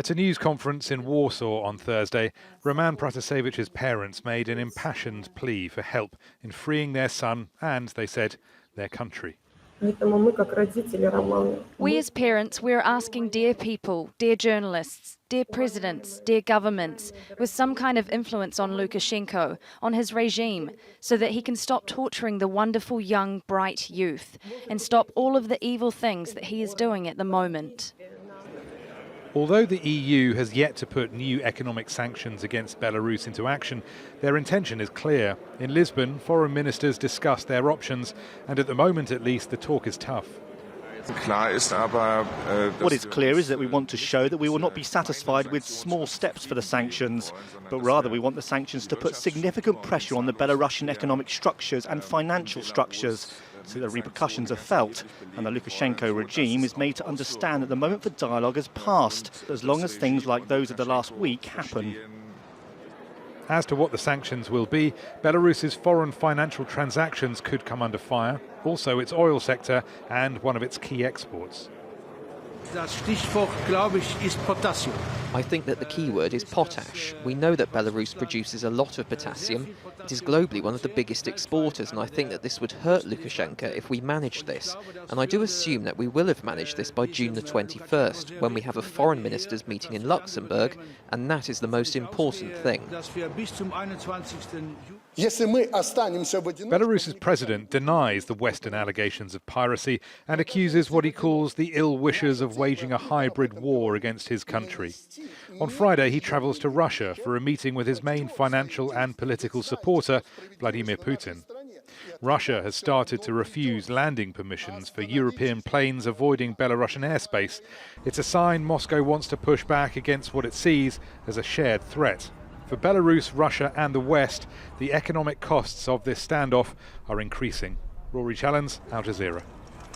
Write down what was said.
At a news conference in Warsaw on Thursday, Roman Pratasevich's parents made an impassioned plea for help in freeing their son and, they said, their country. We as parents, we're asking dear people, dear journalists, dear presidents, dear governments, with some kind of influence on Lukashenko, on his regime, so that he can stop torturing the wonderful young, bright youth and stop all of the evil things that he is doing at the moment. Although the EU has yet to put new economic sanctions against Belarus into action, their intention is clear. In Lisbon, foreign ministers discussed their options, and at the moment at least, the talk is tough. What is clear is that we want to show that we will not be satisfied with small steps for the sanctions, but rather we want the sanctions to put significant pressure on the Belarusian economic structures and financial structures, so the repercussions are felt, and the Lukashenko regime is made to understand that the moment for dialogue has passed, as long as things like those of the last week happen. As to what the sanctions will be, Belarus's foreign financial transactions could come under fire, also its oil sector and one of its key exports. I think that the key word is potash. We know that Belarus produces a lot of potassium. It is globally one of the biggest exporters, and I think that this would hurt Lukashenko if we managed this. And I do assume that we will have managed this by June the 21st, when we have a foreign ministers meeting in Luxembourg, and that is the most important thing. Belarus's president denies the Western allegations of piracy and accuses what he calls the ill wishers of waging a hybrid war against his country. On Friday, he travels to Russia for a meeting with his main financial and political supporter, Vladimir Putin. Russia has started to refuse landing permissions for European planes avoiding Belarusian airspace. It's a sign Moscow wants to push back against what it sees as a shared threat. For Belarus, Russia and the West, the economic costs of this standoff are increasing. Rory, Challands, Jazeera.